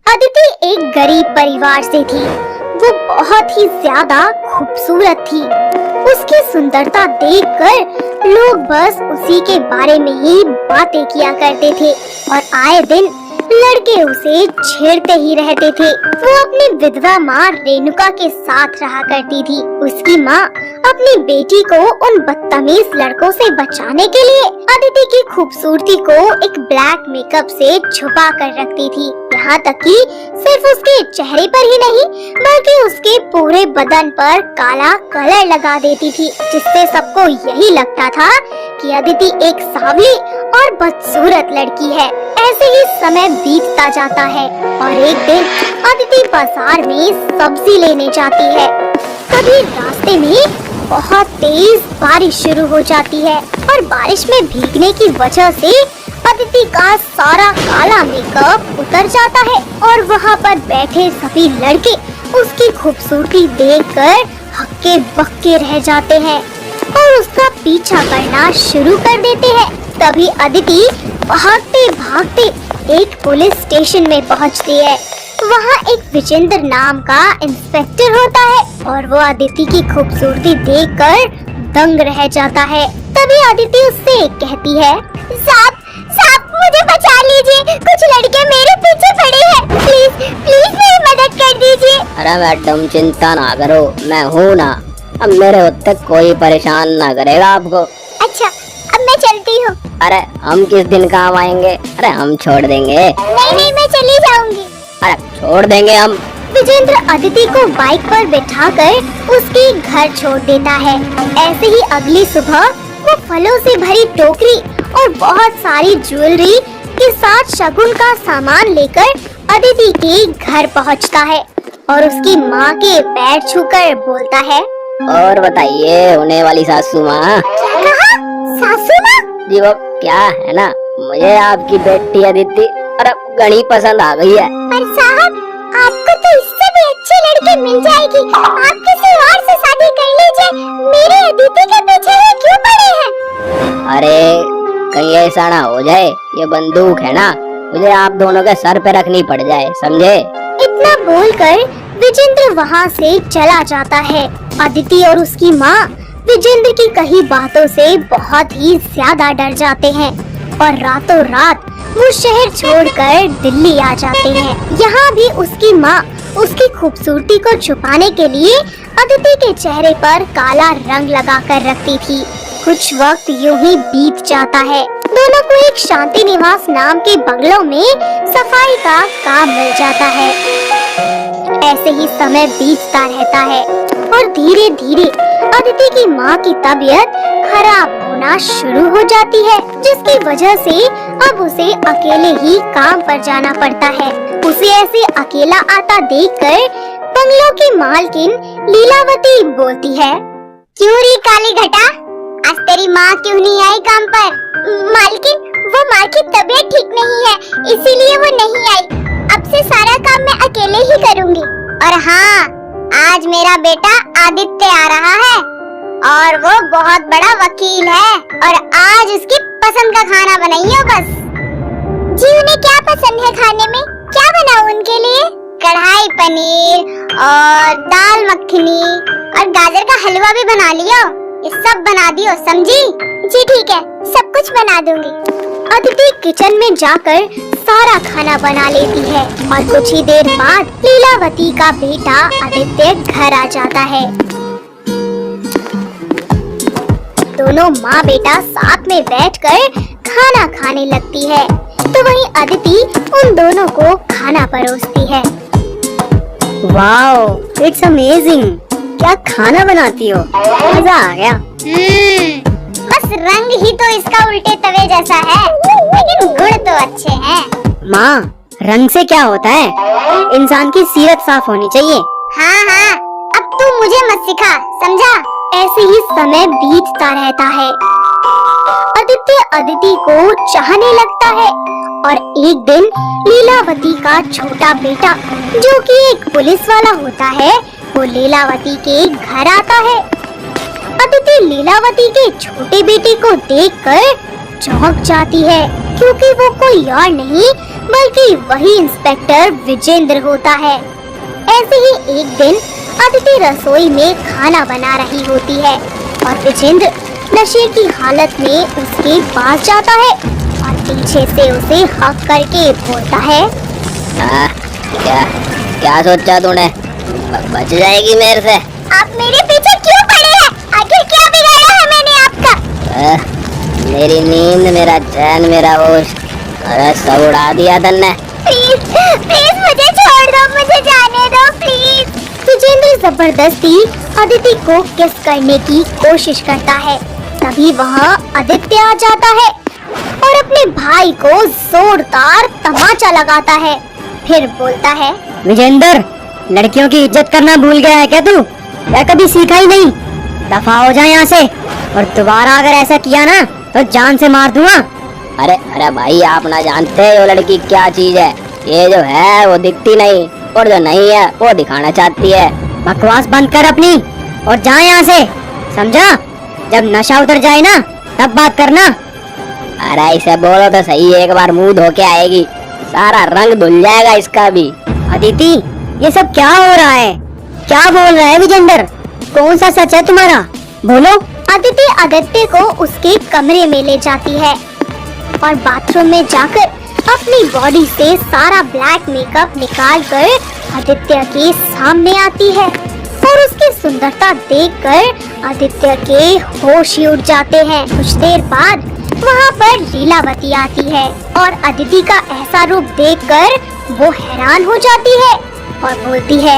अदिति एक गरीब परिवार से थी। वो बहुत ही ज्यादा खूबसूरत थी। उसकी सुंदरता देखकर लोग बस उसी के बारे में ही बातें किया करते थे और आए दिन लड़के उसे छेड़ते ही रहते थे। वो अपनी विधवा माँ रेणुका के साथ रहा करती थी। उसकी माँ अपनी बेटी को उन बदतमीज लड़कों से बचाने के लिए अदिति की खूबसूरती को एक ब्लैक मेकअप से छुपा कर रखती थी। यहाँ तक कि सिर्फ उसके चेहरे पर ही नहीं बल्कि उसके पूरे बदन पर काला कलर लगा देती थी, जिससे सबको यही लगता था कि अदिति एक सांवली और बदसूरत लड़की है। ऐसे ही समय बीतता जाता है और एक दिन अदिति बाजार में सब्जी लेने जाती है। तभी रास्ते में बहुत तेज बारिश शुरू हो जाती है और बारिश में भीगने की वजह से अदिति का सारा काला मेकअप उतर जाता है और वहाँ पर बैठे सभी लड़के उसकी खूबसूरती देखकर हक्के बक्के रह जाते हैं और उसका पीछा करना शुरू कर देते हैं। तभी अदिति भागते भागते एक पुलिस स्टेशन में पहुँचती है। वहाँ एक विजेंद्र नाम का इंस्पेक्टर होता है और वो अदिति की खूबसूरती देखकर दंग रह जाता है। तभी अदिति उससे कहती है, साहब मुझे बचा लीजिए, कुछ लड़के मेरे पीछे पड़े हैं, प्लीज प्लीज मेरी मदद कर दीजिए। अरे मैडम चिंता ना करो, मैं हूँ ना, अब मेरे होते कोई परेशान ना करेगा आपको। अच्छा अब मैं चलती हूँ। अरे हम किस दिन काम आएंगे? अरे हम छोड़ देंगे। नहीं मैं चली जाऊंगी। अरे छोड़ देंगे हम। विजेंद्र अदिति को बाइक पर बिठाकर उसके घर छोड़ देता है। ऐसे ही अगली सुबह वो फलों से भरी टोकरी और बहुत सारी ज्वेलरी के साथ शगुन का सामान लेकर अदिति के घर पहुंचता है और उसकी माँ के पैर छूकर बोलता है, और बताइए होने वाली सासू माँ। सासू माँ? जी वो क्या है ना, मुझे आपकी बेटी अदिति अरे घनी पसंद आ गई है। पर साहब आपको तो इससे भी अच्छी लड़की मिल जाएगी, आप किसी और से शादी कर लीजिए, मेरे अदिति के पीछे ही क्यों पड़े हैं? अरे कहीं ऐसा ना हो जाए, ये बंदूक है ना, मुझे आप दोनों के सर पे रखनी पड़ जाए, समझे? इतना बोलकर विजेंद्र वहाँ से चला जाता है। अदिति और उसकी माँ विजेंद्र की कही बातों से बहुत ही ज्यादा डर जाते हैं और रातों रात वो शहर छोड़कर दिल्ली आ जाते हैं। यहाँ भी उसकी माँ उसकी खूबसूरती को छुपाने के लिए अदिति के चेहरे पर काला रंग लगा कर रखती थी। कुछ वक्त यूं ही बीत जाता है। दोनों को एक शांति निवास नाम के बंगलों में सफाई का काम मिल जाता है। ऐसे ही समय बीतता रहता है और धीरे धीरे अदिति की माँ की तबीयत खराब होना शुरू हो जाती है, जिसकी वजह से अब उसे अकेले ही काम पर जाना पड़ता है। उसे ऐसे अकेला आता देखकर बंगलों की मालकिन लीलावती बोलती है, क्यों री काली घटा, आज तेरी माँ क्यों नहीं आई काम पर? मालकिन वो माँ की तबीयत ठीक नहीं है, इसीलिए वो नहीं आई। अब से सारा काम मैं अकेले ही करूँगी। और हाँ, आज मेरा बेटा आदित्य आ रहा है और वो बहुत बड़ा वकील है और आज उसकी पसंद का खाना बनाइए बस। जी उन्हें क्या पसंद है खाने में? क्या बनाऊं उनके लिए? कढ़ाई पनीर और दाल मखनी और गाजर का हलवा भी बना लियो। ये सब बना दियो, समझी? जी ठीक है, सब कुछ बना दूंगी। अदिति किचन में जाकर सारा खाना बना लेती है और कुछ ही देर बाद लीलावती का बेटा आदित्य घर आ जाता है। दोनों माँ बेटा साथ में बैठकर खाना खाने लगती है, तो वहीं अदिति उन दोनों को खाना परोसती है। वाओ, इट्स अमेजिंग, क्या खाना बनाती हो, मजा आ गया। बस रंग ही तो इसका उल्टे तवे जैसा है, लेकिन गुण तो अच्छे हैं। माँ, रंग से क्या होता है? इंसान की सीरत साफ होनी चाहिए। हाँ, अब तू मुझे मत सिखा, समझा? ऐसे ही समय बीतता रहता है। आदित्य अदिति को चाहने लगता है और एक दिन लीलावती का छोटा बेटा, जो कि एक पुलिस वाला होता है, वो लीलावती के घर आता है। अदिति लीलावती के छोटे बेटे को देखकर चौंक जाती है, क्योंकि वो कोई और नहीं बल्कि वही इंस्पेक्टर विजेंद्र होता है। ऐसे ही एक दिन अदिति रसोई में खाना बना रही होती है और विजेंद्र नशे की हालत में उसके पास जाता है और पीछे से उसे हक करके बोलता है, क्या क्या सोचा तूने? बच जाएगी मेरे से? आप मेरे पीछे क्यों पड़े हैं? आखिर क्या बिगाड़ा है मैंने आपका? मेरी नींद, मेरा चैन, मेरा होश, अरे सब उड़ा दिया तुमने। प्लीज प्लीज मुझे छोड़ दो, मुझे जाने दो प्लीज। विजेंद्र जबरदस्ती अदिति को किस करने की कोशिश करता है। तभी वहाँ आदित्य आ जाता है और अपने भाई को जोरदार तमाचा लगाता है। फिर बोलता है, विजेंद्र, लड़कियों की इज्जत करना भूल गया है क्या तू? या कभी सीखा ही नहीं? दफा हो जाए यहाँ से, और दोबारा अगर ऐसा किया ना तो जान से मार दूंगा। अरे अरे भाई, आप ना जानते वो लड़की क्या चीज है। ये जो है वो दिखती नहीं, और जो नहीं है वो दिखाना चाहती है। बकवास बंद कर अपनी और जा यहाँ से, समझा? जब नशा उतर जाए ना तब बात करना। अरे इसे बोलो तो सही, एक बार मुंह धो के आएगी, सारा रंग धुल जाएगा इसका भी। अदिति, ये सब क्या हो रहा है? क्या बोल रहा है विजेंद्र? कौन सा सच है तुम्हारा? बोलो। अदिति आदित्य को उसके कमरे में ले जाती है और बाथरूम में जाकर अपनी बॉडी से सारा ब्लैक मेकअप निकाल कर आदित्य के सामने आती है और उसकी सुंदरता देखकर आदित्य के होश ही उड़ जाते हैं। कुछ देर बाद वहाँ पर लीलावती आती है और अदिति का ऐसा रूप देखकर वो हैरान हो जाती है और बोलती है,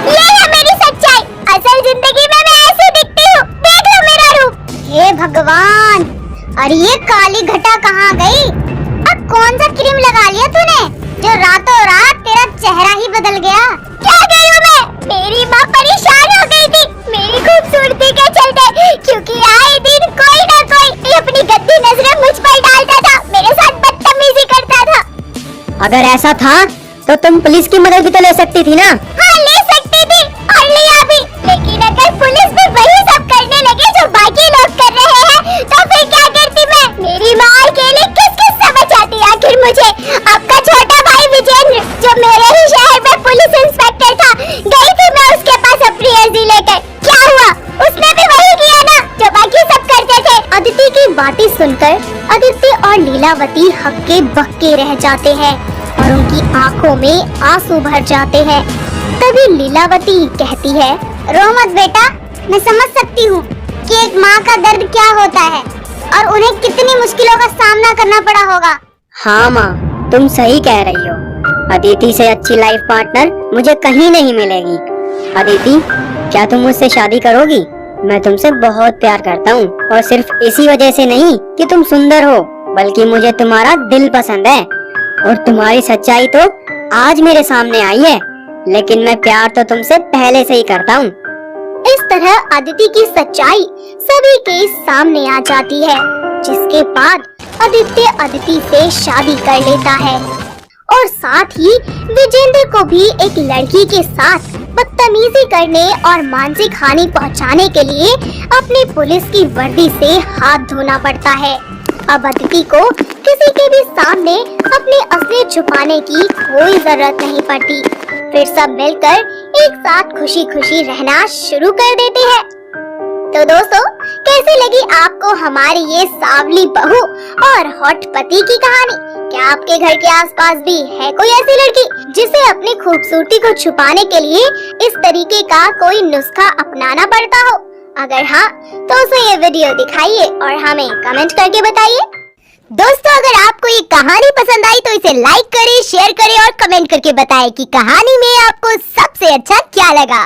ये है मेरी सच्चाई, असल जिंदगी में मैं ऐसे दिखती हूँ, देख लो मेरा रूप। हे भगवान, अरे ये काली घटा कहाँ गई? अब कौन सा क्रीम लगा लिया तूने जो रातों रात तेरा चेहरा ही बदल गया? क्या गई हूँ मैं? मेरी माँ परेशान हो गई थी मेरी खूबसूरती के चलते, क्योंकि आए दिन कोई ना कोई अपनी गंदी नजरें मुझ पर डालता था, मेरे साथ बदतमीजी करता था। अगर ऐसा था तो तुम पुलिस की मदद भी तो ले सकती थी ना? हाँ, ले सकती थी और लिया भी, लेकिन अगर पुलिस भी वही सब करने लगे जो बाकी लोग कर रहे हैं तो फिर क्या करती मैं? मेरी माँ अकेले किस से बचाती आखिर मुझे? आपका छोटा भाई विजेंद्र जो मेरे ही शहर में पुलिस इंस्पेक्टर था, गई थी मैं उसके पास अपनी अर्जी लेकर, क्या हुआ? उसने भी वही किया ना जो बाकी सब करते थे। अदिति की बातें सुनकर आदित्य और लीलावती हक्के बक्के रह जाते हैं और उनकी आंखों में आंसू भर जाते हैं। तभी लीलावती कहती है, रो मत बेटा, मैं समझ सकती हूँ कि एक माँ का दर्द क्या होता है और उन्हें कितनी मुश्किलों का सामना करना पड़ा होगा। हाँ माँ, तुम सही कह रही हो। अदिति से अच्छी लाइफ पार्टनर मुझे कहीं नहीं मिलेगी। अदिति, क्या तुम मुझसे शादी करोगी? मैं तुमसे बहुत प्यार करता हूँ और सिर्फ इसी वजह से नहीं कि तुम सुंदर हो, बल्कि मुझे तुम्हारा दिल पसंद है और तुम्हारी सच्चाई तो आज मेरे सामने आई है, लेकिन मैं प्यार तो तुमसे पहले से ही करता हूँ। इस तरह अदिति की सच्चाई सभी के सामने आ जाती है, जिसके बाद आदित्य अदिति से शादी कर लेता है और साथ ही विजेंद्र को भी एक लड़की के साथ बदतमीजी करने और मानसिक हानि पहुंचाने के लिए अपनी पुलिस की वर्दी से हाथ धोना पड़ता है। अब अदिति को किसी के भी सामने अपनी असलियत छुपाने की कोई जरूरत नहीं पड़ती। फिर सब मिलकर एक साथ खुशी खुशी रहना शुरू कर देते हैं। तो दोस्तों, कैसी लगी आपको हमारी ये सांवली बहू और हॉट पति की कहानी? क्या आपके घर के आसपास भी है कोई ऐसी लड़की जिसे अपनी खूबसूरती को छुपाने के लिए इस तरीके का कोई नुस्खा अपनाना पड़ता हो? अगर हाँ, तो उसे ये वीडियो दिखाइए और हमें कमेंट करके बताइए। दोस्तों, अगर आपको ये कहानी पसंद आई तो इसे लाइक करें, शेयर करें और कमेंट करके बताएं कि कहानी में आपको सबसे अच्छा क्या लगा।